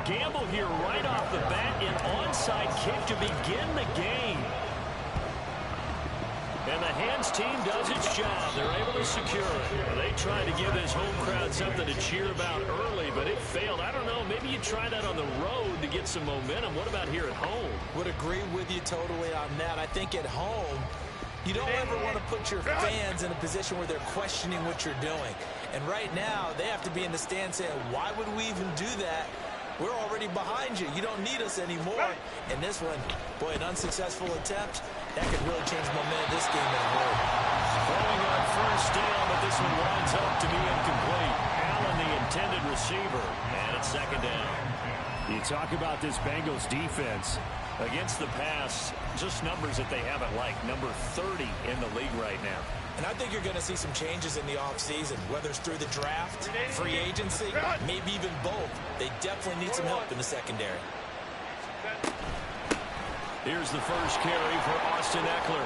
gamble here right off the bat, an onside kick to begin the game. And the hands team does its job. They're able to secure it. They tried to give this home crowd something to cheer about early, but it failed. I don't know. Maybe you try that on the road to get some momentum. What about here at home? Would agree with you totally on that. I think at home, you don't ever want to put your fans in a position where they're questioning what you're doing. And right now, they have to be in the stand saying, why would we even do that? We're already behind you. You don't need us anymore. And this one, boy, an unsuccessful attempt. That could really change the momentum of this game in a hurry. Throwing on first down, but this one winds up to be incomplete. Allen, the intended receiver, and it's second down. You talk about this Bengals defense. Against the pass, just numbers that they haven't liked. Number 30 in the league right now. And I think you're going to see some changes in the offseason, whether it's through the draft, free agency, maybe even both. They definitely need some help in the secondary. Here's the first carry for Austin Eckler.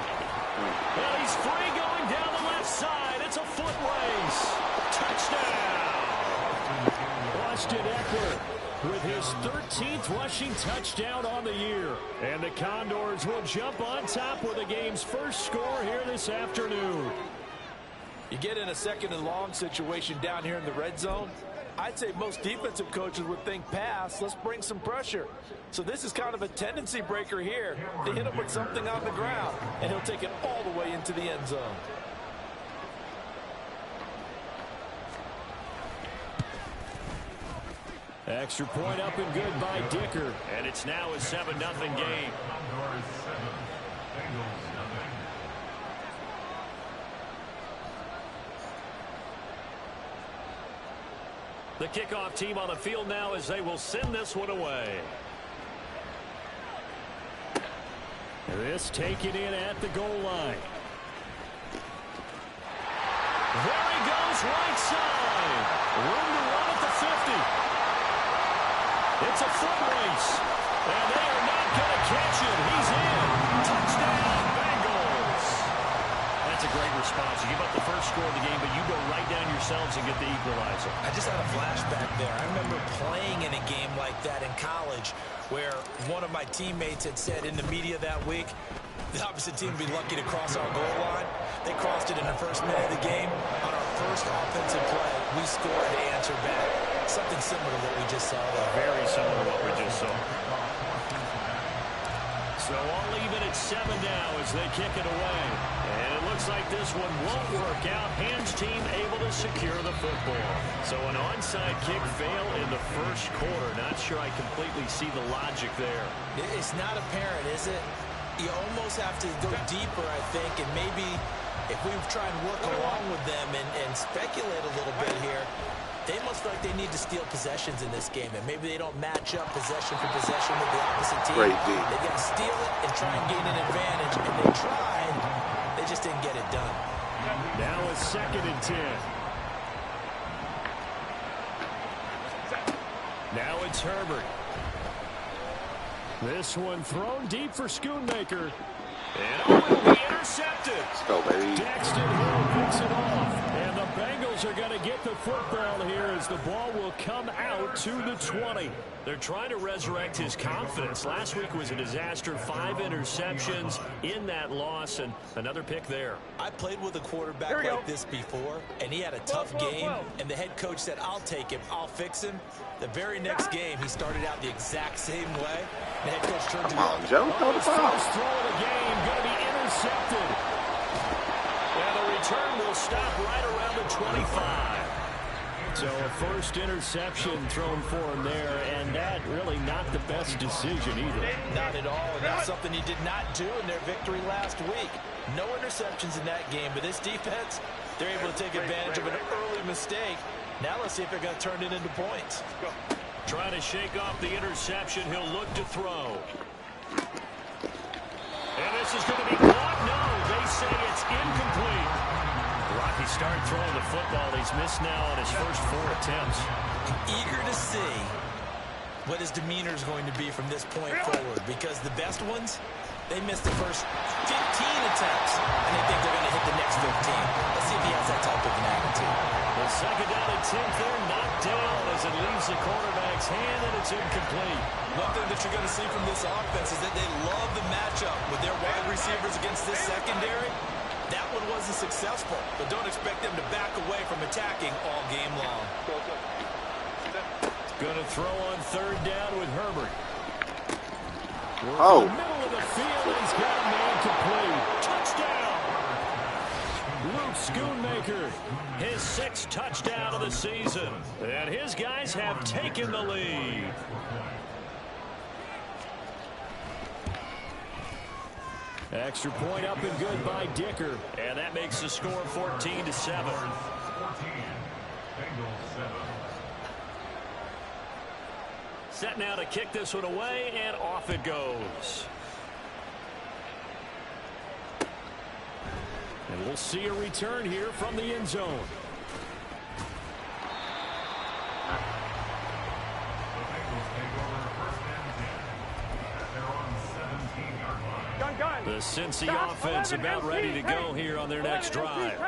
Well, he's free going down the left side. It's a foot race. Touchdown. Austin Eckler with his 13th rushing touchdown on the year. And the Condors will jump on top with the game's first score here this afternoon. You get in a second and long situation down here in the red zone. I'd say most defensive coaches would think pass. Let's bring some pressure. So this is kind of a tendency breaker here. They hit him with something on the ground, and he'll take it all the way into the end zone. Extra point up and good by Dicker. And it's now a 7-0 game. The kickoff team on the field now as they will send this one away. This taken in at the goal line. There he goes, right side. Room to run at the 50. It's a foot race, and they are not going to catch it. He's in. Touchdown, Bengals. That's a great response. You give up the first score of the game, but you go right down yourselves and get the equalizer. I just had a flashback there. I remember playing in a game like that in college where one of my teammates had said in the media that week, the opposite team would be lucky to cross our goal line. They crossed it in the first minute of the game. On our first offensive play, we scored to answer back. Something similar to what we just saw there. Very similar to what we just saw. So all even at 7 now as they kick it away. And it looks like this one won't work out. Hands team able to secure the football. So an onside kick fail in the first quarter. Not sure I completely see the logic there. It's not apparent, is it? You almost have to go deeper, I think, and maybe if we try and work along with them and speculate a little bit here, they must feel like they need to steal possessions in this game, and maybe they don't match up possession for possession with the opposite team. They got to steal it and try and gain an advantage, and they tried. They just didn't get it done. Now a 2nd and 10. Now it's Herbert. This one thrown deep for Schoonmaker. And it will be intercepted. Let's go, baby. Daxton Hill picks it off. And the Bengals are going to get the football here as the ball will come out to the 20. They're trying to resurrect his confidence. Last week was a disaster. 5 interceptions in that loss, and another pick there. I played with a quarterback like this before, and he had a tough game, and the head coach said, I'll take him, I'll fix him. The very next game, he started out the exact same way. The head coach turned to him. Joe, His first throw of the game going to be intercepted. And the return will stop right around the 25. So a first interception thrown for him there, and that really not the best decision either. Not at all, and that's something he did not do in their victory last week. No interceptions in that game, but this defense, they're able to take advantage of an early mistake. Now let's see if they're going to turn it into points. Trying to shake off the interception, he'll look to throw. And this is going to be blocked. No, they say it's incomplete. Rocky started throwing the football. He's missed now on his first 4 attempts. Eager to see what his demeanor is going to be from this point forward, because the best ones, they missed the first 15 attempts, and they think they're going to hit the next 15. Let's see if he has that type of an attitude. The second down and 10 there, not down as it leaves the quarterback's hand, and it's incomplete. One thing that you're going to see from this offense is that they love the matchup with their wide receivers against this secondary. That one wasn't successful, but don't expect them to back away from attacking all game long. Going to throw on third down with Herbert. Oh. In the middle of the field, he's got a man complete. Touchdown! Luke Schoonmaker, his 6th touchdown of the season. And his guys have taken the lead. Extra point up and good by Dicker. And that makes the score 14-7. Set now to kick this one away, and off it goes. And we'll see a return here from the end zone. The Cincy offense about ready to go here on their next drive.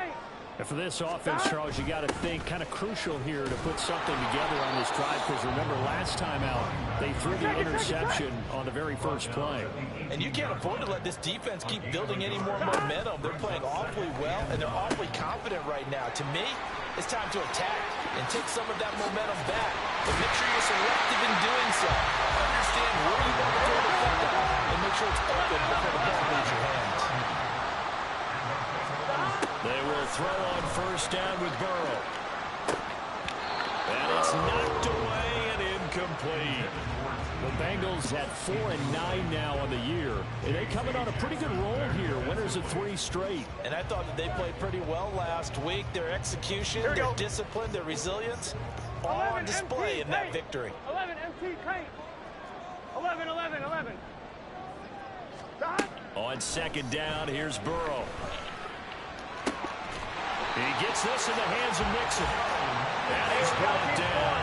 And for this offense, Charles, you got to think kind of crucial here to put something together on this drive, because remember last time out they threw the interception on the very first play. And you can't afford to let this defense keep building any more momentum. They're playing awfully well, and they're awfully confident right now. To me, it's time to attack and take some of that momentum back. But make sure you're selective in doing so. Understand where you want to throw the football and make sure it's open before the ball leaves your hands. They will throw on first down with Burrow. And it's knocked away and incomplete. The Bengals at 4-9 now on the year. And they coming on a pretty good roll here. Winners of 3 straight. And I thought that they played pretty well last week. Their execution, their discipline, their resilience, all on display in that victory. 11 MT Kite. 11. On second down, here's Burrow. He gets this in the hands of Mixon. And he's brought down.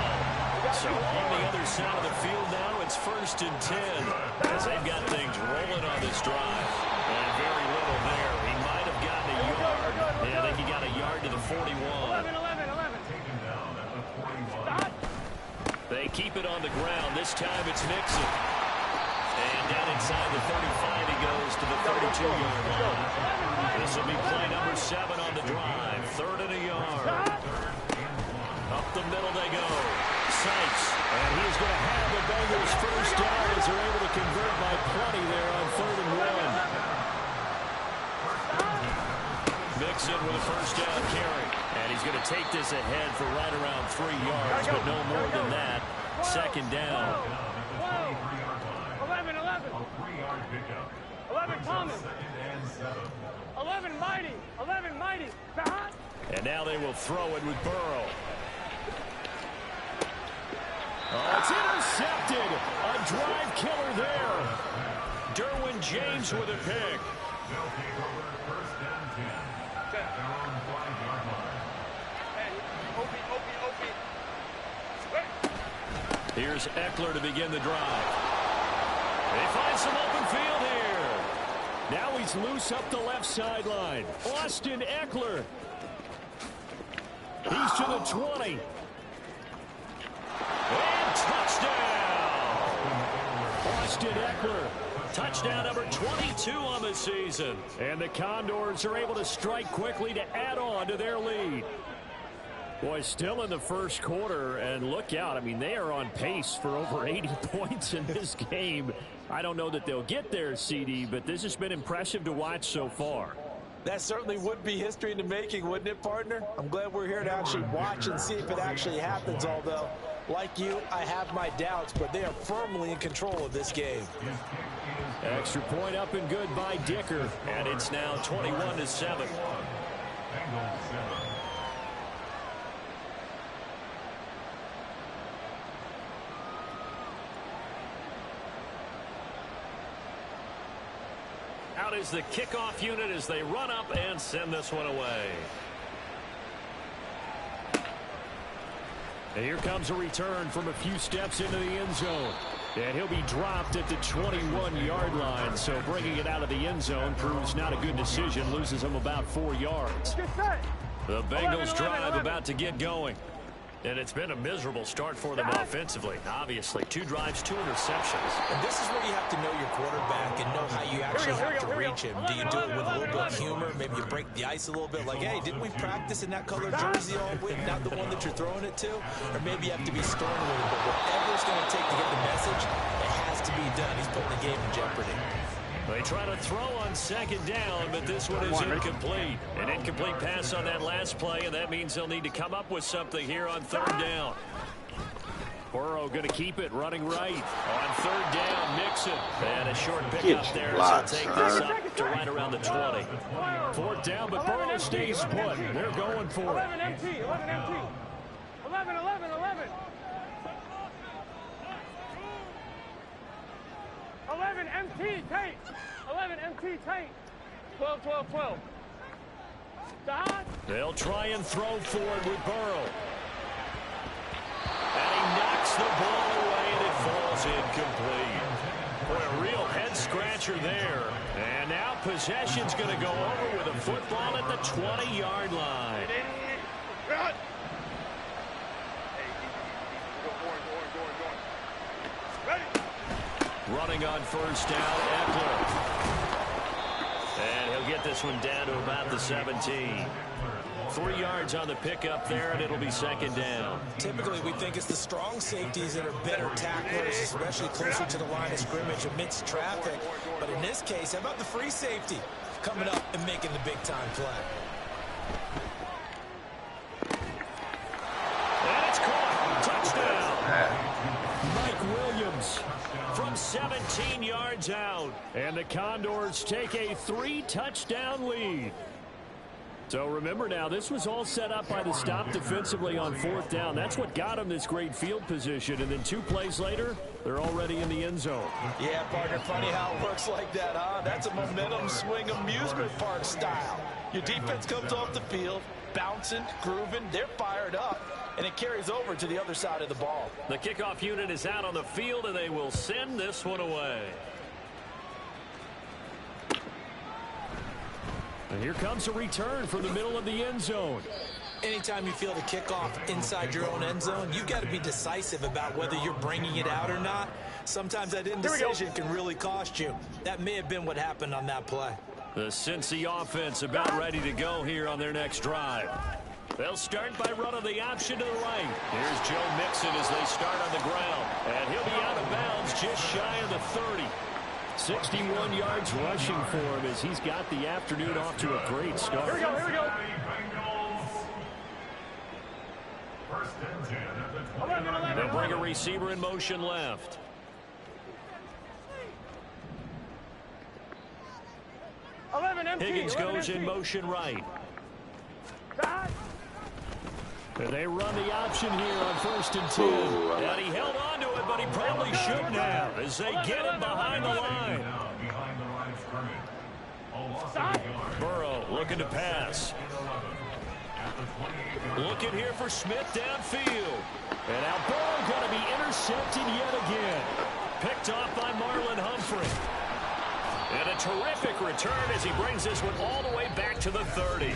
So on the other side of the field now, it's 1st and 10. As they've got things rolling on this drive. And very little there. He might have gotten a yard. Yeah, I think he got a yard to the 41. 11. They keep it on the ground. This time it's Mixon. And down inside the 35, he goes to the 32-yard line. This will be play number 7 on the drive. 3rd and a yard. Up the middle they go. Sykes. And he's going to have the Bengals first down as they're able to convert by plenty there on 3rd and 1. Mixon with a first down carry. And he's going to take this ahead for right around 3 yards, but no more than that. 2nd down. 11. 11 Thomas. 11 Mighty. 11 Mighty. And now they will throw it with Burrow. Oh, it's intercepted. A drive killer there. Derwin James with a pick. Here's Eckler to begin the drive. They find some open field here. Now he's loose up the left sideline. Austin Eckler. He's to the 20. And touchdown! Austin Eckler. Touchdown number 22 on the season. And the Condors are able to strike quickly to add on to their lead. Boy, still in the first quarter, and look out. I mean, they are on pace for over 80 points in this game. I don't know that they'll get there, CD, but this has been impressive to watch so far. That certainly would be history in the making, wouldn't it, partner? I'm glad we're here to actually watch and see if it actually happens, although, like you, I have my doubts, but they are firmly in control of this game. Extra point up and good by Dicker, and it's now 21-7. Out is the kickoff unit as they run up and send this one away. And here comes a return from a few steps into the end zone. And he'll be dropped at the 21-yard line. So bringing it out of the end zone proves not a good decision. Loses him about 4 yards. The Bengals drive about to get going. And it's been a miserable start for them offensively. Obviously, 2 drives, 2 interceptions. And this is where you have to know your quarterback and know how you actually have to reach him. Do you do it with a little bit of humor? Maybe you break the ice a little bit, like, hey, didn't we practice in that color jersey all week, not the one that you're throwing it to? Or maybe you have to be stern with him. But whatever it's going to take to get the message, it has to be done. He's putting the game in jeopardy. They try to throw on 2nd down, but this one is incomplete. An incomplete pass on that last play, and that means they'll need to come up with something here on 3rd down. Burrow going to keep it running right. On 3rd down, Mixon. And a short pickup there. So take this up to right around the 20. 4th down, but Burrow stays put. They're going for it. 11 MT, 11 MT. 11, 11, 11. 11 MT, tight. 11 MT, tight. 12, 12, 12. They'll try and throw for it with Burrow. And he knocks the ball away, and it falls incomplete. Boy, a real head-scratcher there. And now possession's going to go over with a football at the 20-yard line. Running on 1st down, Eckler. And he'll get this one down to about the 17. 3 yards on the pickup there, and it'll be 2nd down. Typically, we think it's the strong safeties that are better tacklers, especially closer to the line of scrimmage amidst traffic. But in this case, how about the free safety coming up and making the big-time play? And it's caught. Touchdown. Mike Williams from 17 yards out. And the Condors take a 3-touchdown lead. So remember now, this was all set up by the stop defensively on 4th down. That's what got them this great field position. And then 2 plays later, they're already in the end zone. Yeah, partner, funny how it works like that, huh? That's a momentum swing amusement park style. Your defense comes off the field, bouncing, grooving, they're fired up, and it carries over to the other side of the ball. The kickoff unit is out on the field, and they will send this one away. And here comes a return from the middle of the end zone. Anytime you feel the kickoff inside your own end zone, you've got to be decisive about whether you're bringing it out or not. Sometimes that indecision can really cost you. That may have been what happened on that play. The Cincy offense about ready to go here on their next drive. They'll start by running the option to the right. Here's Joe Mixon as they start on the ground. And he'll be out of bounds just shy of the 30. 61 yards rushing for him as he's got the afternoon off to a great start. Here we go, here we go. 11, They'll bring a receiver in motion left. Higgins goes in motion right. And they run the option here on 1st and 10. And he held on to it, but he probably shouldn't have as they get him behind the line. Burrow looking to pass. Looking here for Smith downfield. And now Burrow going to be intercepted yet again. Picked off by Marlon Humphrey. And a terrific return as he brings this one all the way back to the 30.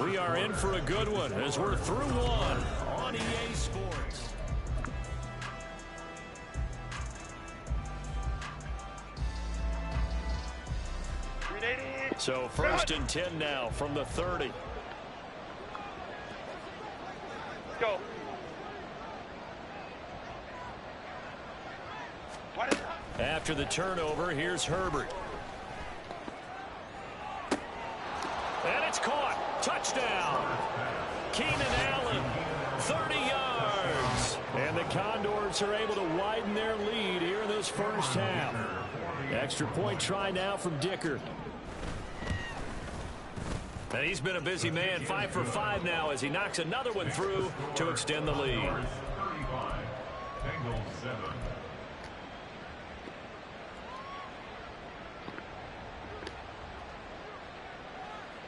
We are in for a good one as we're through one on EA Sports. So 1st and 10 now from the 30. Go. After the turnover, here's Herbert. And it's caught. Touchdown. Keenan Allen, 30 yards. And the Condors are able to widen their lead here in this first half. Extra point try now from Dicker. And he's been a busy man, 5 for 5 now as he knocks another one through to extend the lead.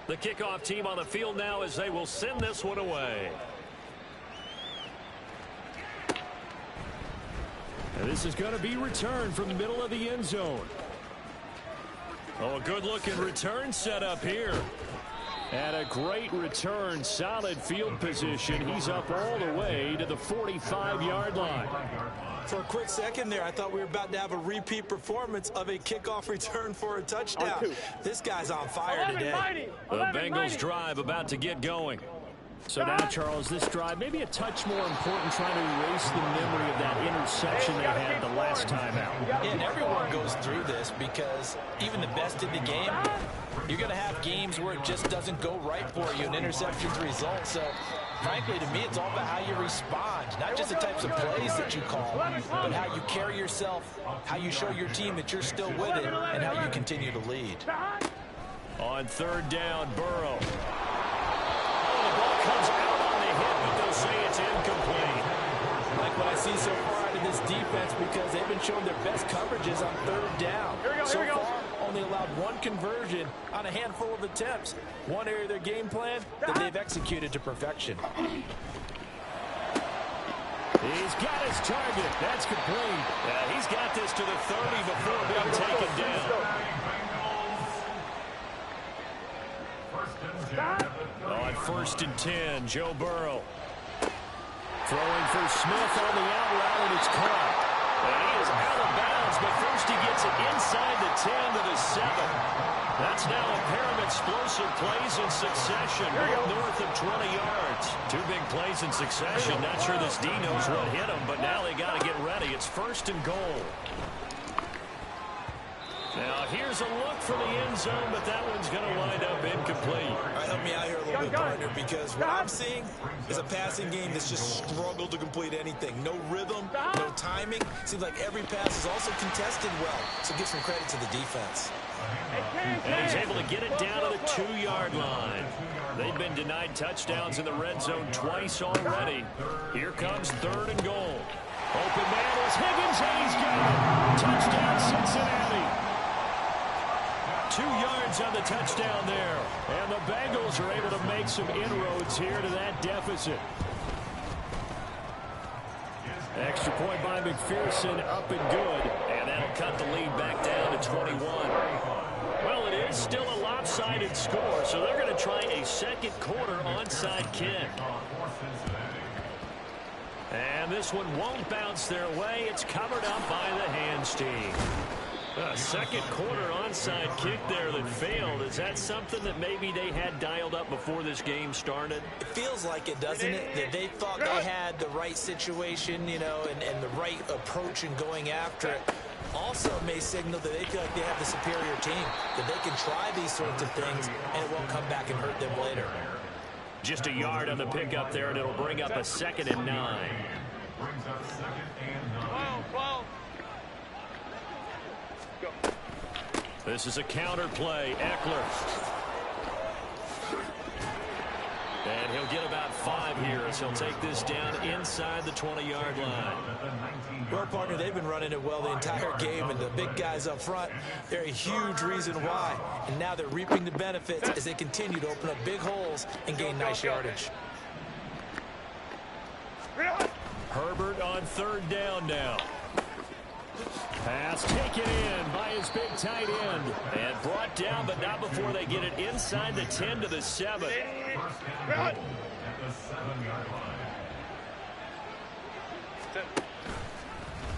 The kickoff team on the field now as they will send this one away. And this is going to be returned from the middle of the end zone. Oh, a good-looking return set up here. And a great return, solid field position. He's up all the way to the 45-yard line. For a quick second there, I thought we were about to have a repeat performance of a kickoff return for a touchdown. This guy's on fire today. The Bengals drive about to get going. So now, Charles, this drive maybe a touch more important, trying to erase the memory of that interception they had the last time out. Yeah, and everyone goes through this because even the best in the game, you're going to have games where it just doesn't go right for you, and interceptions result. So, frankly, to me, it's all about how you respond, not just the types of plays that you call, but how you carry yourself, how you show your team that you're still with it, and how you continue to lead. On third down, Burrow. The ball comes out on the hit, but they'll say it's incomplete. Like what I see so far out of this defense, because they've been showing their best coverages on third down. So far, only allowed one conversion on a handful of attempts. One area of their game plan that they've executed to perfection. He's got his target. That's complete. He's got this to the 30 before being taken down. On 1st and 10, Joe Burrow. Throwing for Smith on the out route, and it's caught. And he is out of bounds, but first he gets it inside the 10 to the 7. That's now a pair of explosive plays in succession, well north of 20 yards. Two big plays in succession. Not sure this D knows what hit him, but now they got to get ready. It's 1st and goal. Now, here's a look for the end zone, but that one's going to wind up incomplete. All right, help me out here a little bit, partner, because what I'm seeing is a passing game that's just struggled to complete anything. No rhythm, no timing. Seems like every pass is also contested well, so give some credit to the defense. And he's able to get it down to the 2-yard line. They've been denied touchdowns in the red zone twice already. Here comes 3rd and goal. Open man is Higgins, and he's got it. Touchdown, Cincinnati. 2 yards on the touchdown there. And the Bengals are able to make some inroads here to that deficit. Extra point by McPherson, up and good. And that'll cut the lead back down to 21. Well, it is still a lopsided score, so they're going to try a second quarter onside kick. And this one won't bounce their way. It's covered up by the hands team. A second quarter onside kick there that failed. Is that something that maybe they had dialed up before this game started? It feels like it, doesn't it? That they thought they had the right situation, you know, and the right approach in going after it. Also may signal that they feel like they have the superior team, that they can try these sorts of things and it won't come back and hurt them later. Just a yard on the pickup there, and it'll bring up a 2nd and 9. This is a counter play. Eckler. And he'll get about 5 here as he'll take this down inside the 20-yard line. Well, partner, they've been running it well the entire game, and the big guys up front, they're a huge reason why. And now they're reaping the benefits as they continue to open up big holes and gain nice yardage. Herbert on 3rd down now. Pass taken in by his big tight end. And brought down, but not before they get it inside the 10 to the 7.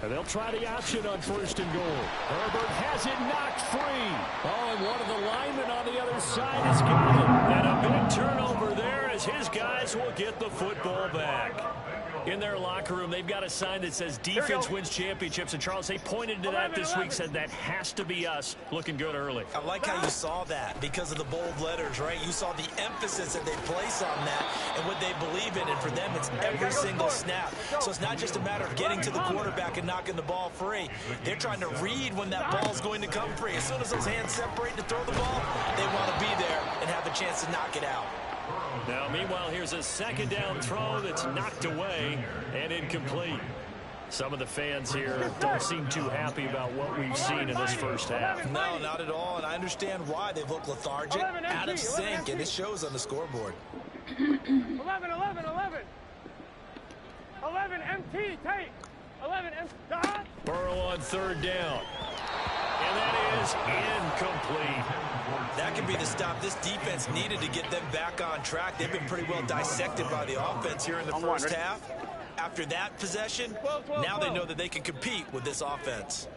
And they'll try the option on 1st and goal. Herbert has it knocked free. Oh, and one of the linemen on the other side has got it. And a big turnover there as his guys will get the football back. In their locker room, they've got a sign that says defense wins championships. And Charles, they pointed to that this week, said that has to be us. Looking good early. I like how you saw that because of the bold letters, right? You saw the emphasis that they place on that and what they believe in. And for them, it's every single snap. So it's not just a matter of getting to the quarterback and knocking the ball free. They're trying to read when that ball is going to come free. As soon as those hands separate to throw the ball, they want to be there and have a chance to knock it out. Now, meanwhile, here's a 2nd down throw that's knocked away and incomplete. Some of the fans here don't seem too happy about what we've seen in this first half. No, not at all, and I understand why. They've looked lethargic, out of sync, and it shows on the scoreboard. 11, 11, 11. 11, MT, take. 11, MT. Burrow on 3rd down. And that is incomplete. That could be the stop this defense needed to get them back on track. They've been pretty well dissected by the offense here in the first half. After that possession, now they know that they can compete with this offense.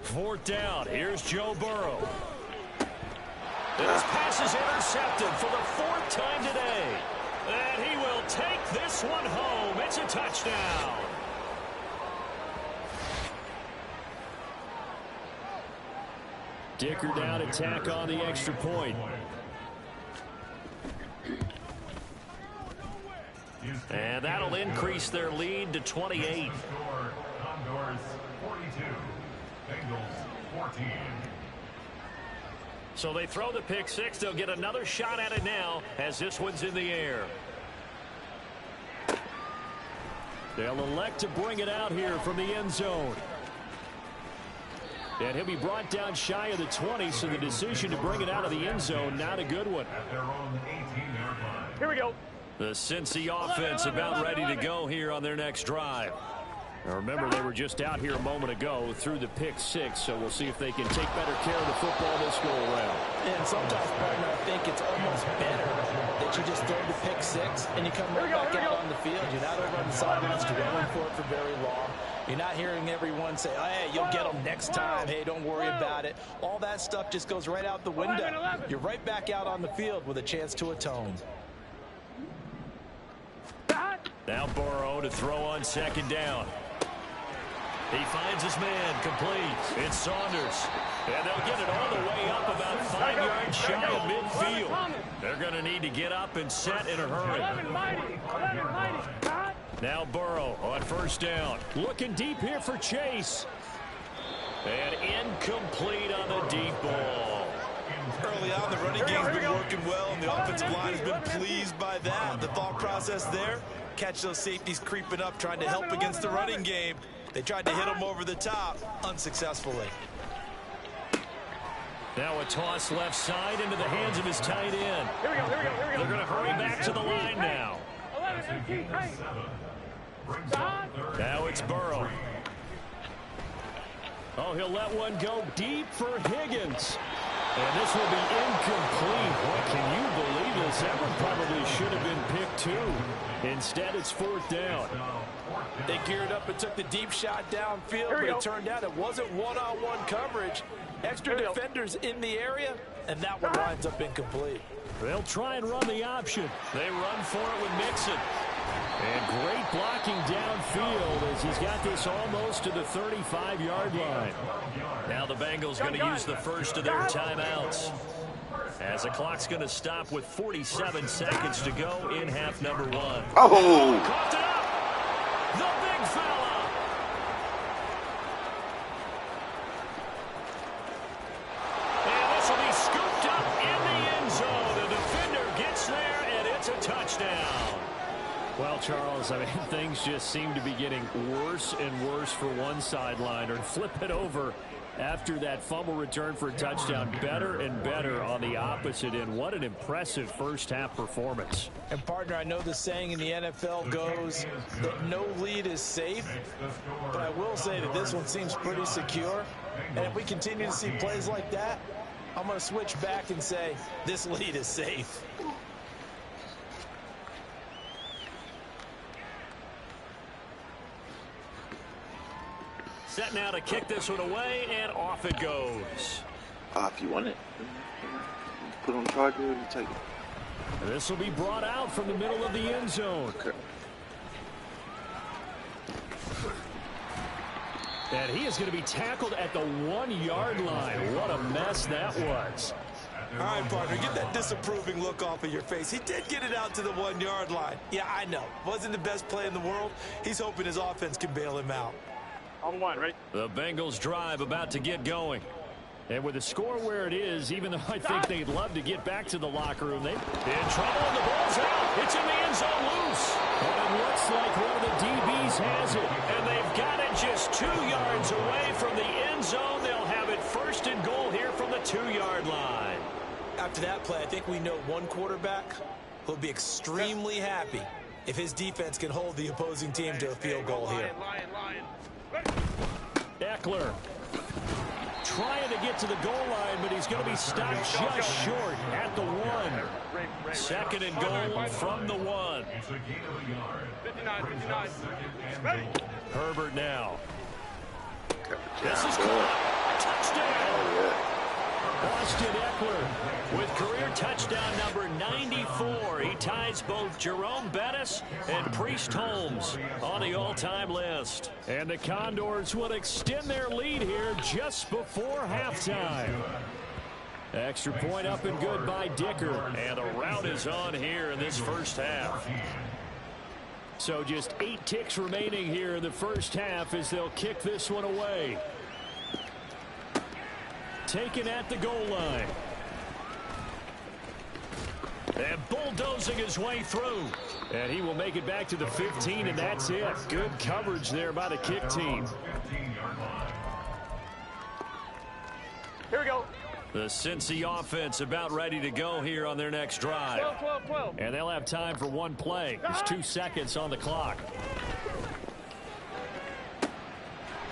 Fourth down. Here's Joe Burrow. This pass is intercepted for the fourth time today. And he will take this one home. It's a touchdown. Dicker down to tack on the extra point. And that'll increase their lead to 28. Condors 42, Bengals 14. So they throw the pick six. They'll get another shot at it now as this one's in the air. They'll elect to bring it out here from the end zone. And he'll be brought down shy of the 20, so the decision to bring it out of the end zone, not a good one. At their own 18-yard line. Here we go. The Cincy offense about ready to go here on their next drive. Now remember, they were just out here a moment ago through the pick six, so we'll see if they can take better care of the football this go around. And sometimes, partner, I think it's almost better that you just throw the pick six and you come right back out on the field. You're not over on the sidelines dwelling for it for very long. You're not hearing everyone say, oh, hey, you'll get them next time. Hey, don't worry about it. All that stuff just goes right out the window. You're right back out on the field with a chance to atone. Now Burrow to throw on second down. He finds his man, complete. It's Saunders. And they'll get it all the way up about 5 yards shy of midfield. They're going to need to get up and set in a hurry. Now Burrow on first down. Looking deep here for Chase. And incomplete on the deep ball. Early on, the running game's been working well, and the offensive line has been pleased by that. The thought process there, catch those safeties creeping up, trying to help against the running game. They tried to hit him over the top, unsuccessfully. Now a toss left side into the hands of his tight end. Here we go. They're going to hurry back to the line now. 11 MT tight. Now it's Burrow. Oh, he'll let one go deep for Higgins. And this will be incomplete. What can you believe this? That one probably should have been picked two. Instead, it's fourth down. They geared up and took the deep shot downfield, but it turned out it wasn't one-on-one coverage. Extra defenders in the area, and that one winds up incomplete. They'll try and run the option. They run for it with Mixon. And great blocking downfield as he's got this almost to the 35-yard line. Now the Bengals going to use the first of their timeouts, as the clock's going to stop with 47 seconds to go in half number one. Oh! Coughed it up! The big fella! And this will be scooped up in the end zone. The defender gets there, and it's a touchdown. Well, Charles, I mean, things just seem to be getting worse and worse for one sideline, or flip it over after that fumble return for a touchdown. Better and better on the opposite end. What an impressive first-half performance. And, partner, I know the saying in the NFL goes that no lead is safe, but I will say that this one seems pretty secure. And if we continue to see plays like that, I'm going to switch back and say this lead is safe. Set now to kick this one away, and off it goes. If you want it, put on charger and take it. This will be brought out from the middle of the end zone. Okay. And he is going to be tackled at the 1-yard line. What a mess that was. All right, partner, get that disapproving look off of your face. He did get it out to the 1-yard line. Yeah, I know. Wasn't the best play in the world. He's hoping his offense can bail him out. On one, right? The Bengals drive about to get going. And with the score where it is, even though I think they'd love to get back to the locker room, they're in trouble and the ball's out. It's in the end zone loose. And it looks like one of the DBs has it. And they've got it just 2 yards away from the end zone. They'll have it first and goal here from the 2-yard line. After that play, I think we know one quarterback who'll be extremely happy if his defense can hold the opposing team to a field goal here. Lion. Eckler. Trying to get to the goal line, but he's going to be stopped just short at the 1. Second and goal from the 1. It's a gain of a yard. 59. Ready. Herbert now. This is caught. Touchdown. Austin Eckler with career touchdown number 94. He ties both Jerome Bettis and Priest Holmes on the all-time list. And the Condors will extend their lead here just before halftime. Extra point up and good by Dicker. And the rout is on here in this first half. So just 8 ticks remaining here in the first half as they'll kick this one away. Taken at the goal line. And bulldozing his way through. And he will make it back to the 15, and that's it. Good coverage there by the kick team. Here we go. The Cincy offense about ready to go here on their next drive. 12. And they'll have time for one play. There's 2 seconds on the clock.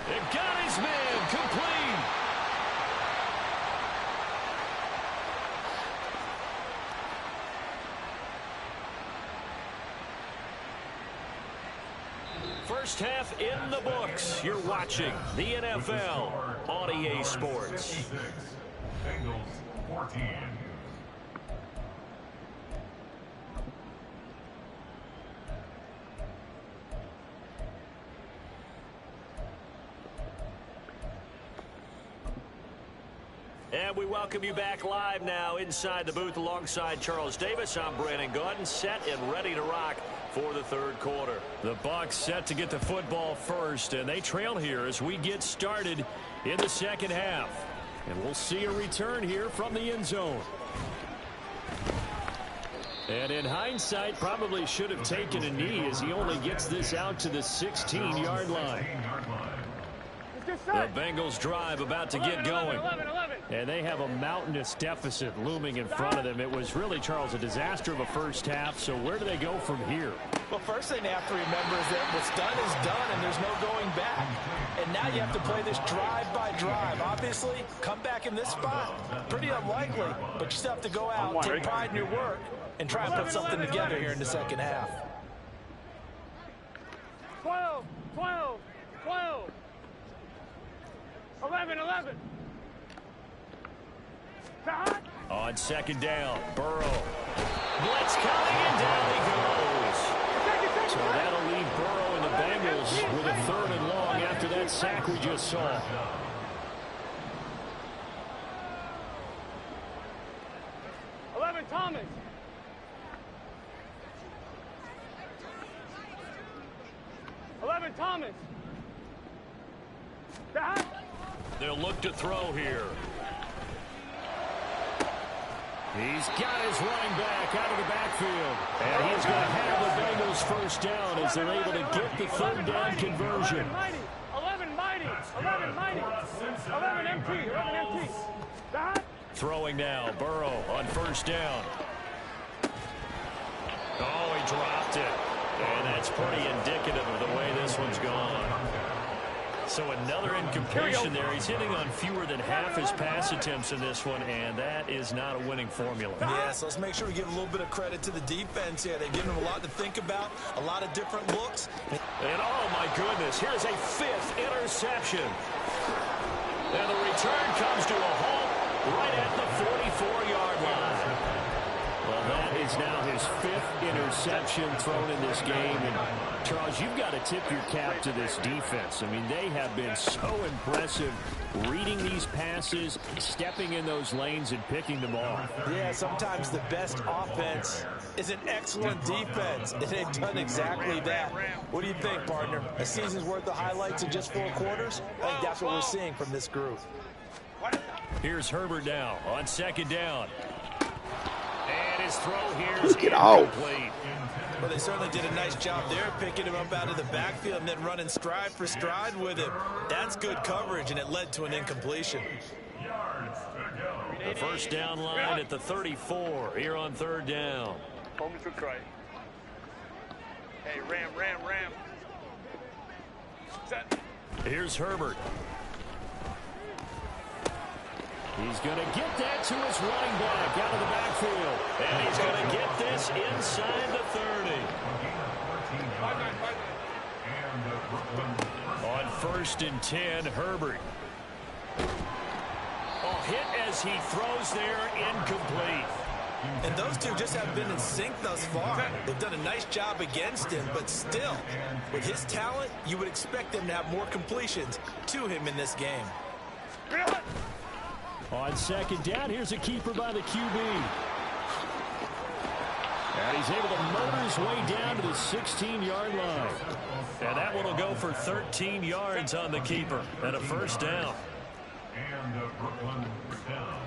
They've got his man complete. First half in the books. You're watching the NFL on EA Sports. Bengals 14. And we welcome you back live now inside the booth alongside Charles Davis. I'm Brandon Gordon, set and ready to rock for the third quarter. The Bucs set to get the football first, and they trail here as we get started in the second half. And we'll see a return here from the end zone. And in hindsight, probably should have taken a knee as he only gets this out to the 16-yard line. The Bengals drive about to get going. 11. And they have a mountainous deficit looming in front of them. It was really, Charles, a disaster of a first half. So where do they go from here? Well, first thing they have to remember is that what's done is done, and there's no going back. And now you have to play this drive by drive. Obviously, come back in this spot, pretty unlikely, but you still have to go out, take pride in your work, and try and put something together here in the second half. 12. 11. On second down, Burrow. Blitz coming, and down he goes. So that'll leave Burrow and the Bengals with a 3rd and long after that sack we just saw. Thomas. Thomas. They'll look to throw here. He's got his running back out of the backfield. And he's going to have the Bengals first down as they're able to get the 3rd down conversion. 11 empty. Throwing now, Burrow on first down. Oh, he dropped it. And that's pretty indicative of the way this one's gone. So another incompletion there. He's hitting on fewer than half his pass attempts in this one, and that is not a winning formula. Yeah, so let's make sure we give a little bit of credit to the defense here. They've given them a lot to think about, a lot of different looks. And oh my goodness, here's a 5th interception. And the return comes to a halt right at the 44-yard line. Well, that is now his 5th interception thrown in this game. And Charles, you've got to tip your cap to this defense. I mean, they have been so impressive reading these passes, stepping in those lanes, and picking them off. Yeah, sometimes the best offense is an excellent defense, and they've done exactly that. What do you think, partner? A season's worth of highlights in just 4 quarters? I think that's what we're seeing from this group. Here's Herbert now on second down. And his throw here is Get out. incomplete. Well, they certainly did a nice job there, picking him up out of the backfield and then running stride for stride with him. That's good coverage, and it led to an incompletion. The first down line at the 34 here on 3rd down. Home to Cray. Hey, ram. Set. Here's Herbert. He's going to get that to his running back out of the backfield. And he's going to get this inside the 30. On 1st and 10, Herbert. Oh, hit as he throws there, incomplete. And those two just haven't been in sync thus far. They've done a nice job against him, but still, with his talent, you would expect them to have more completions to him in this game. On 2nd down, here's a keeper by the QB. And he's able to motor his way down to the 16-yard line. And that one will go for 13 yards on the keeper and a 1st down. And Brooklyn down.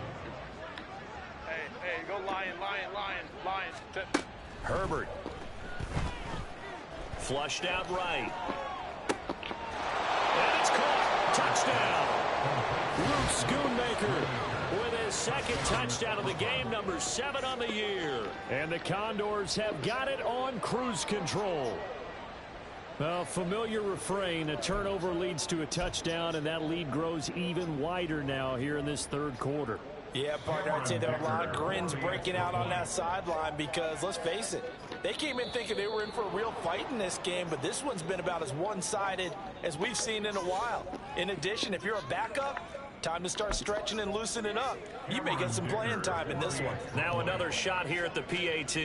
Hey, go Lion. Herbert. Flushed out right. And it's caught. Touchdown. Luke Schoonmaker with his 2nd touchdown of the game, number 7 on the year. And the Condors have got it on cruise control. A familiar refrain, a turnover leads to a touchdown, and that lead grows even wider now here in this 3rd quarter. Yeah, partner, I'd say there are a lot of grins breaking out on that sideline because, let's face it, they came in thinking they were in for a real fight in this game, but this one's been about as one-sided as we've seen in a while. In addition, if you're a backup, time to start stretching and loosening up. You may get some playing time in this one. Now another shot here at the PAT.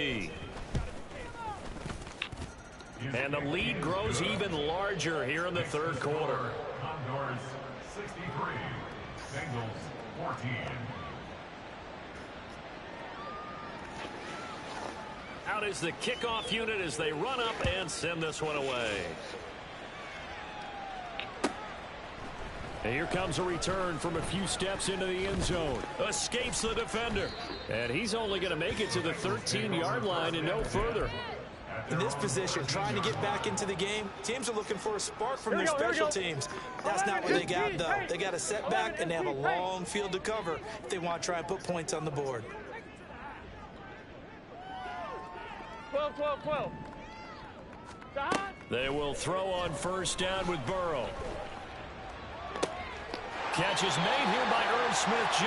And the lead grows even larger here in the 3rd quarter. Condors 63, Bengals 14. Out is the kickoff unit as they run up and send this one away. And here comes a return from a few steps into the end zone. Escapes the defender. And he's only going to make it to the 13-yard line and no further. In this position, trying to get back into the game, teams are looking for a spark from their special teams. That's not what they got, though. They got a setback, and they have a long field to cover if they want to try and put points on the board. 12. They will throw on 1st down with Burrow. Catch is made here by Irv Smith Jr.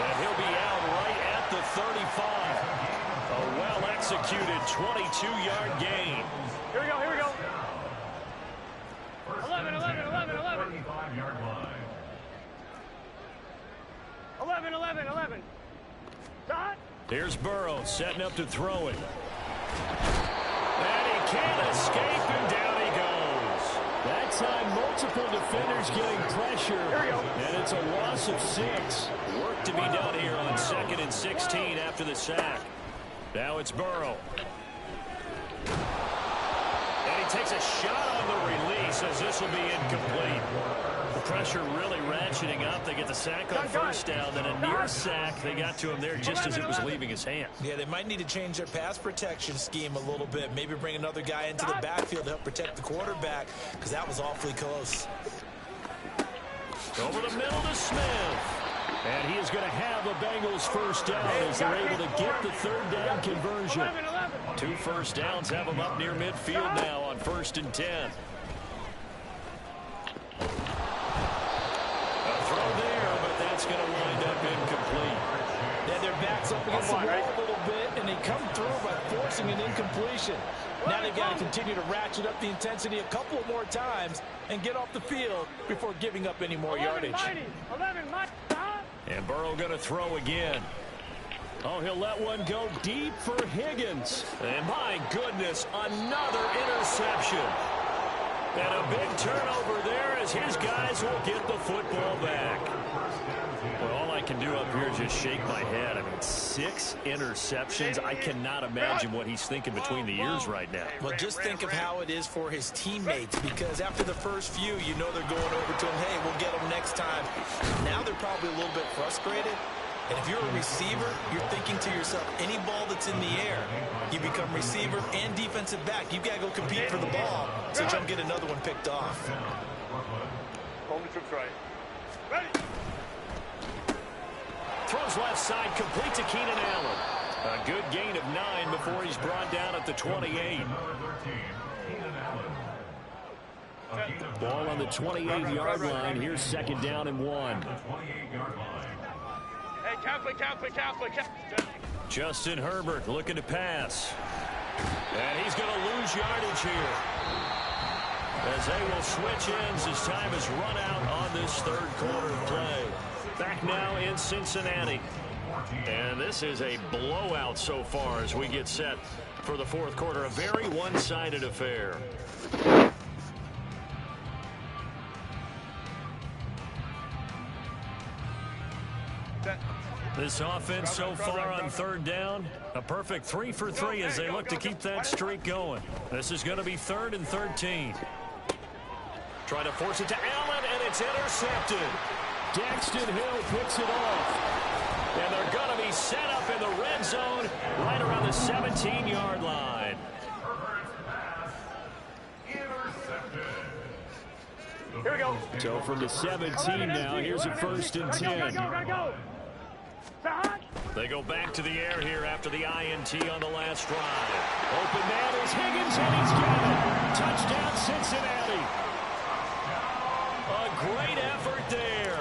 And he'll be out right at the 35. A well-executed 22-yard gain. Here we go. 11. 35-yard line. 11. Dot. Here's Burrow setting up to throw it. And he can't escape, and down he goes. That time, multiple defenders getting pressure. Here we go. And it's a loss of 6. Work to be done here on 2nd and 16 after the sack. Now it's Burrow. And he takes a shot on the release as this will be incomplete. The pressure really ratcheting up. They get the sack on 1st down, then a near sack. They got to him there just as it was leaving his hand. Yeah, they might need to change their pass protection scheme a little bit. Maybe bring another guy into the backfield to help protect the quarterback, because that was awfully close. Over the middle to Smith. And he is going to have the Bengals 1st down as they're able to get the 3rd down conversion. 2 1st downs have them up near midfield now on 1st and 10. A throw there, but that's going to wind up incomplete. Yeah, their backs up against the wall a little bit, and they come through by forcing an incompletion. Now they've got to continue to ratchet up the intensity a couple more times and get off the field before giving up any more yardage. 11. And Burrow going to throw again. Oh, he'll let one go deep for Higgins. And my goodness, another interception. And a big turnover there as his guys will get the football back. Well, all I can do up here is just shake my head. I mean, 6 interceptions. I cannot imagine what he's thinking between the ears right now. Well, just think of how it is for his teammates, because after the first few, you know they're going over to him, hey, we'll get them next time. Now they're probably a little bit frustrated. And if you're a receiver, you're thinking to yourself, any ball that's in the air, you become receiver and defensive back. You've got to go compete for the ball so you don't get another one picked off. Hold the troops right. Ready. Throws left side, complete to Keenan Allen. A good gain of 9 before he's brought down at the 28. Ball on the 28-yard line. Here's 2nd down and 1. Hey, carefully. Justin Herbert looking to pass. And he's going to lose yardage here, as they will switch ends as time has run out on this third quarter of play. Back now in Cincinnati. And this is a blowout so far as we get set for the fourth quarter. A very one-sided affair. This offense so far on third down, a perfect 3 for 3 as they look to keep that streak going. This is going to be 3rd and 13. Try to force it to Allen, and it's intercepted. Daxton Hill picks it off. And they're going to be set up in the red zone right around the 17-yard line. Here we go. So from the 17 now, here's a 1st and 10. Gotta go. They go back to the air here after the INT on the last drive. Open man is Higgins, and he's got it. Touchdown, Cincinnati. A great effort there.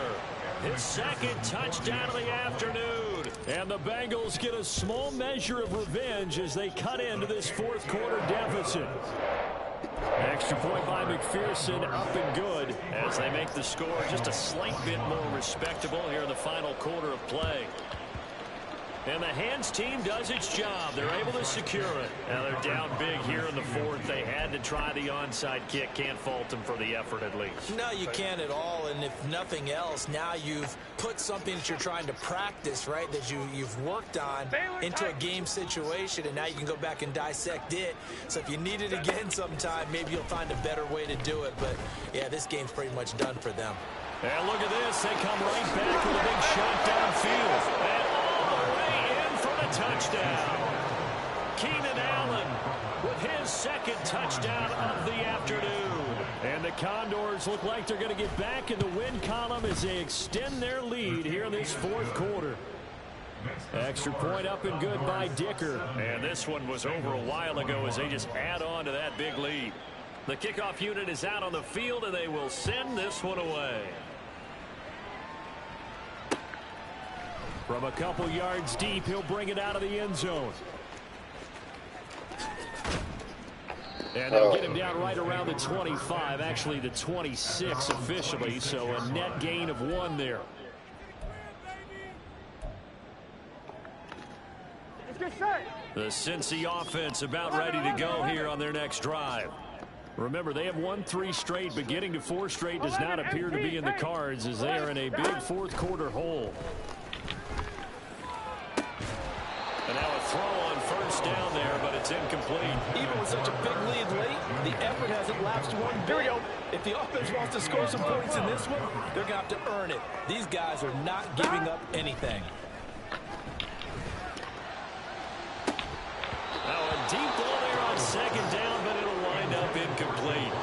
His 2nd touchdown of the afternoon. And the Bengals get a small measure of revenge as they cut into this fourth quarter deficit. Extra point by McPherson, up and good as they make the score just a slight bit more respectable here in the final quarter of play. And the hands team does its job. They're able to secure it. Now they're down big here in the fourth. They had to try the onside kick. Can't fault them for the effort at least. No, you can't at all. And if nothing else, now you've put something that you're trying to practice, right, that you've worked on into a game situation, and now you can go back and dissect it. So if you need it again sometime, maybe you'll find a better way to do it. But, yeah, this game's pretty much done for them. And look at this. They come right back with a big shot downfield. And all the way in for the touchdown. Keenan Allen with his 2nd touchdown of the afternoon. And the Condors look like they're going to get back in the win column as they extend their lead here in this fourth quarter. Extra point up and good by Dicker. And this one was over a while ago as they just add on to that big lead. The kickoff unit is out on the field, and they will send this one away. From a couple yards deep, he'll bring it out of the end zone. And they'll get him down right around the 25, actually the 26 officially, so a net gain of 1 there. The Cincy offense about ready to go here on their next drive. Remember, they have won 3 straight, but getting to 4 straight does not appear to be in the cards as they are in a big fourth quarter hole. And now a throw on 1st down there, but it's incomplete. Even with such a big lead late, the effort hasn't lapsed one bit. If the offense wants to score some points in this one, they're going to have to earn it. These guys are not giving up anything. Now a deep ball there on 2nd down, but it'll wind up incomplete.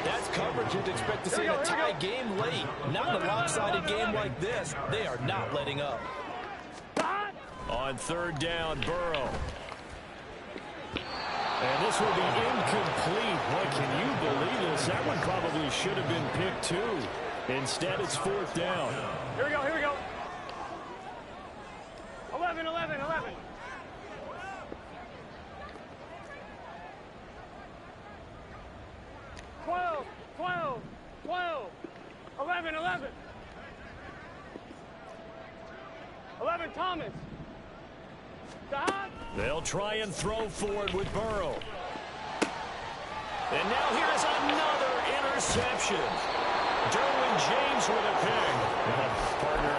That's coverage you'd expect to see in a tie game late. Not in a lopsided game like this. They are not letting up. On 3rd down, Burrow. And this will be incomplete. Boy, can you believe this? That one probably should have been picked too. Instead, it's 4th down. Here we go. 11. 12. 11. 11, Thomas. They'll try and throw forward with Burrow. And now here is another interception. Derwin James with a pick. Partner, I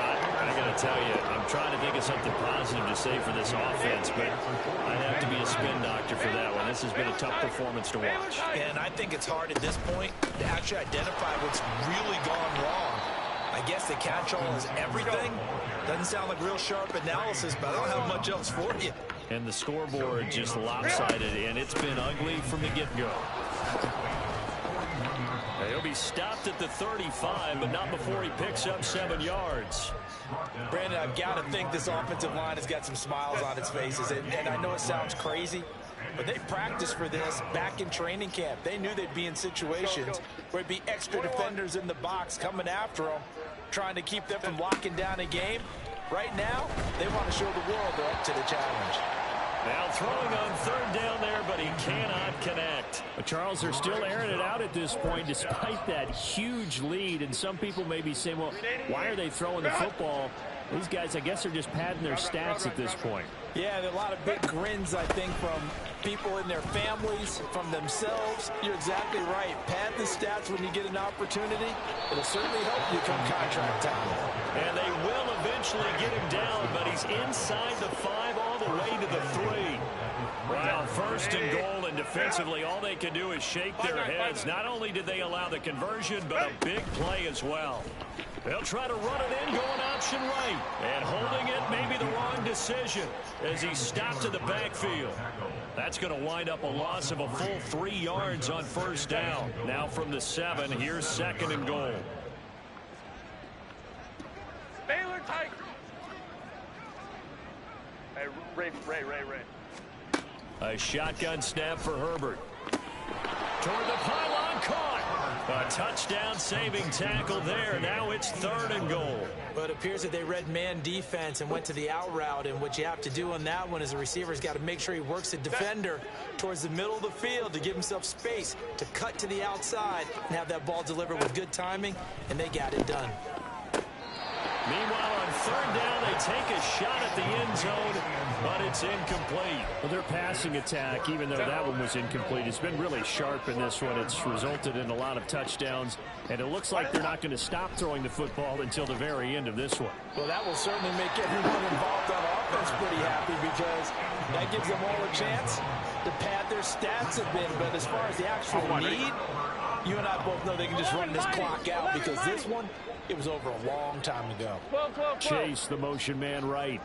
got to tell you, I'm trying to think of something positive to say for this offense, but I'd have to be a spin doctor for that one. This has been a tough performance to watch. And I think it's hard at this point to actually identify what's really gone wrong. I guess the catch-all is everything. Doesn't sound like real sharp analysis, but I don't have much else for you. And the scoreboard just lopsided, and it's been ugly from the get-go. He'll be stopped at the 35, but not before he picks up 7 yards. Brandon, I've got to think this offensive line has got some smiles on its faces. And I know it sounds crazy, but they practiced for this back in training camp. They knew they'd be in situations where it'd be extra defenders in the box coming after them, trying to keep them from locking down a game. Right now, they want to show the world they're up to the challenge. Now throwing on third down there, but he cannot connect. But Charles, they're still airing it out at this point despite that huge lead. And some people may be saying, well, why are they throwing the football? These guys, I guess, are just padding their stats at this point. Yeah, there are a lot of big grins, I think, from people in their families, from themselves. You're exactly right. Pad the stats when you get an opportunity. It'll certainly help you come contract time. And they will eventually get him down, but he's inside the 5 all the way to the 3. Well, first and goal, and defensively, all they can do is shake their heads. Not only did they allow the conversion, but a big play as well. They'll try to run it in, going option right. And holding it may be the wrong decision as he stopped in the backfield. That's going to wind up a loss of a full 3 yards on first down. Now from the 7, here's second and goal. Baylor tight. Hey, Ray. A shotgun snap for Herbert. Toward the pylon, caught. A touchdown saving tackle there. Now it's third and goal. But it appears that they read man defense and went to the out route. And what you have to do on that one is the receiver's got to make sure he works the defender towards the middle of the field to give himself space to cut to the outside and have that ball delivered with good timing. And they got it done. Meanwhile, on third down, they take a shot at the end zone, but it's incomplete. Well, their passing attack, even though that one was incomplete, has been really sharp in this one. It's resulted in a lot of touchdowns, and it looks like they're not going to stop throwing the football until the very end of this one. Well, that will certainly make everyone involved on offense pretty happy because that gives them all a chance to pad their stats a bit. But as far as the actual need, you and I both know they can just run this clock out because this one, it was over a long time ago. Chase, the motion man right.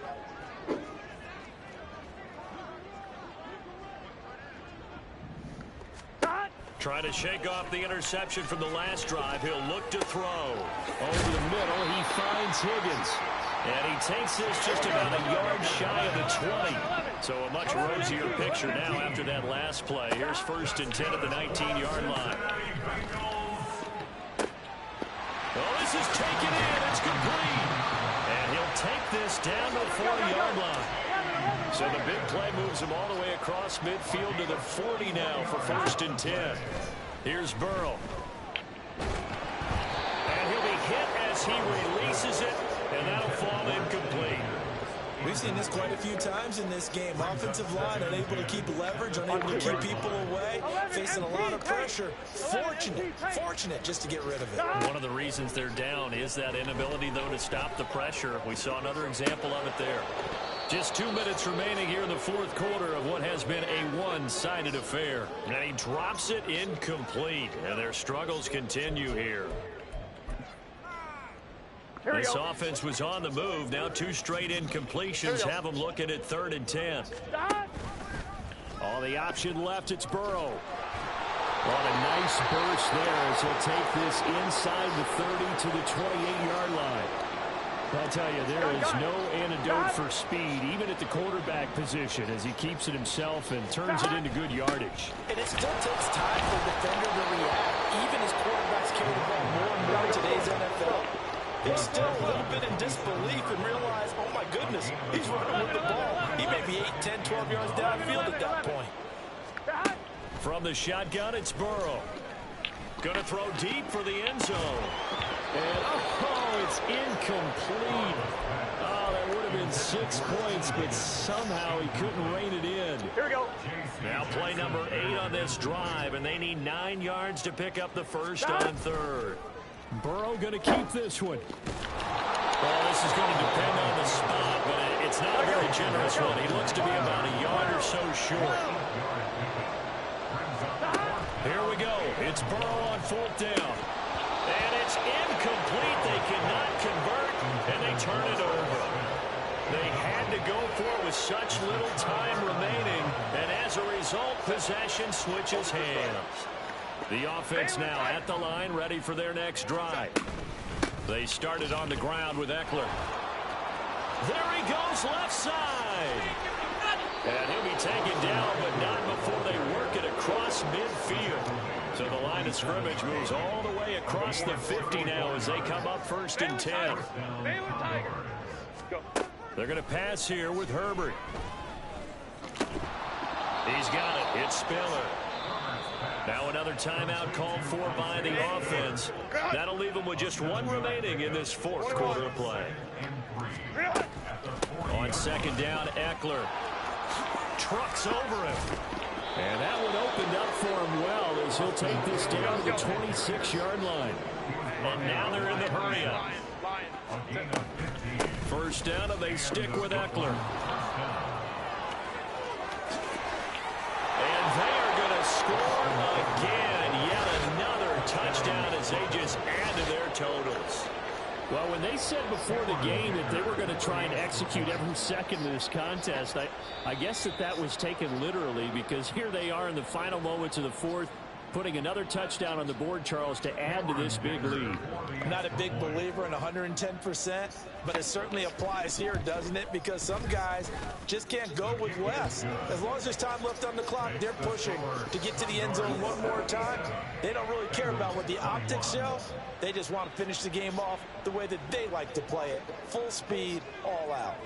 Trying to shake off the interception from the last drive. He'll look to throw. Over the middle, he finds Higgins. And he takes this just about a yard shy of the 20. So a much rosier picture now after that last play. Here's first and 10 at the 19-yard line. Oh, this is taken in. It's complete. And he'll take this down to the 40-yard line. So the big play moves him all the way across midfield to the 40 now for first and 10. Here's Burrow. And he'll be hit as he releases it, and that'll fall incomplete. We've seen this quite a few times in this game. Offensive line unable to keep leverage, unable to keep people away, facing a lot of pressure. Fortunate just to get rid of it. One of the reasons they're down is that inability, though, to stop the pressure. We saw another example of it there. Just 2 minutes remaining here in the fourth quarter of what has been a one-sided affair. And he drops it incomplete, and their struggles continue here. This offense was on the move. Now 2 straight incompletions have them looking at third and 10. All the option left, it's Burrow. What a nice burst there as he'll take this inside the 30 to the 28-yard line. I'll tell you, there is no antidote for speed, even at the quarterback position, as he keeps it himself and turns it into good yardage. And it still takes time for the defender to react, even as quarterbacks carry the ball more and more in today's NFL. They're still a little bit in disbelief and realize, oh my goodness, he's running with the ball. He may be 8, 10, 12 yards downfield at that point. From the shotgun, it's Burrow. Going to throw deep for the end zone. And, oh, it's incomplete. Oh, that would have been 6 points, but somehow he couldn't rein it in. Here we go. Now play number 8 on this drive, and they need 9 yards to pick up the first on third. Burrow going to keep this one. Well, this is going to depend on the spot, but it's not a very generous one. He looks to be about a yard or so short. Here we go. It's Burrow on fourth down. And it's incomplete. They cannot convert, and they turn it over. They had to go for it with such little time remaining, and as a result, possession switches hands. The offense now at the line, ready for their next drive. They started on the ground with Eckler. There he goes, left side. And he'll be taken down, but not before they work it across midfield. So the line of scrimmage moves all the way across the 50 now as they come up first and 10. They're going to pass here with Herbert. He's got it. It's Spiller. Now another timeout called for by the offense. That'll leave them with just one remaining in this fourth quarter of play. On second down, Eckler trucks over him. And that one opened up for him well as he'll take this down to the 26-yard line. And now they're in the hurry-up. First down, and they stick with Eckler. And they are going to score again. Yet another touchdown as they just add to their totals. Well, when they said before the game that they were going to try and execute every second of this contest, I guess that was taken literally, because here they are in the final moments of the fourth, putting another touchdown on the board, Charles, to add to this big lead. Not a big believer in 110%, but it certainly applies here, doesn't it? Because some guys just can't go with less. As long as there's time left on the clock, they're pushing to get to the end zone one more time. They don't really care about what the optics show. They just want to finish the game off the way that they like to play it. Full speed, all out.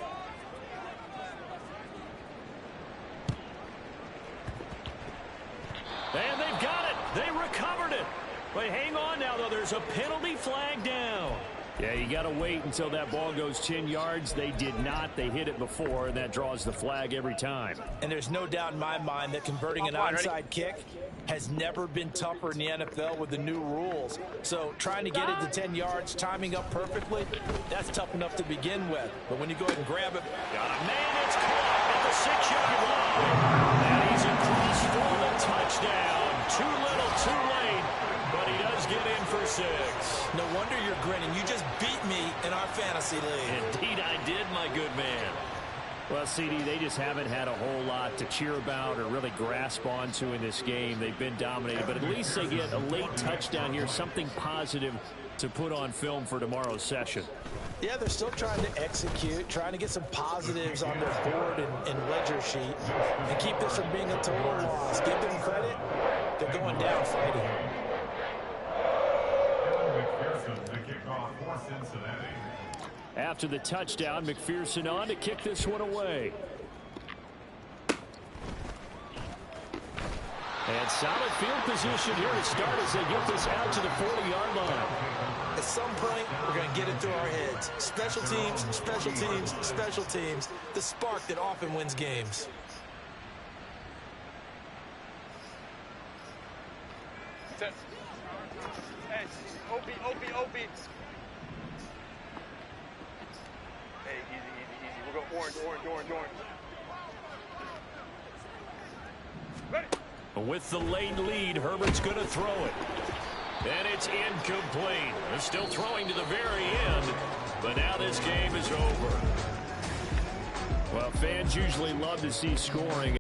And they've got it. They recovered it. But hang on now, though. There's a penalty flag down. Yeah, you got to wait until that ball goes 10 yards. They did not. They hit it before, and that draws the flag every time. And there's no doubt in my mind that converting an onside kick has never been tougher in the NFL with the new rules. So trying to get it to 10 yards, timing up perfectly, that's tough enough to begin with. But when you go ahead and grab it. Got a man, it's caught at the 6-yard line. And he's across for the touchdown. Too little, too late. But he does get in for 6. No wonder you're grinning. You just beat me in our fantasy league. Indeed I did, my good man. Well, CD, they just haven't had a whole lot to cheer about or really grasp onto in this game. They've been dominated, but at least they get a late touchdown here, something positive to put on film for tomorrow's session. Yeah, they're still trying to execute, trying to get some positives on their board and ledger sheet, and keep this from being a total loss. Give them credit. They're going down fighting. After the touchdown, McPherson on to kick this one away. And solid field position here to start as they get this out to the 40-yard line. At some point, we're going to get it through our heads. Special teams, special teams, special teams. The spark that often wins games. Hey, OB. Hey, easy. We'll go orange. Ready? With the late lead, Herbert's going to throw it. And it's incomplete. They're still throwing to the very end, but now this game is over. Well, fans usually love to see scoring.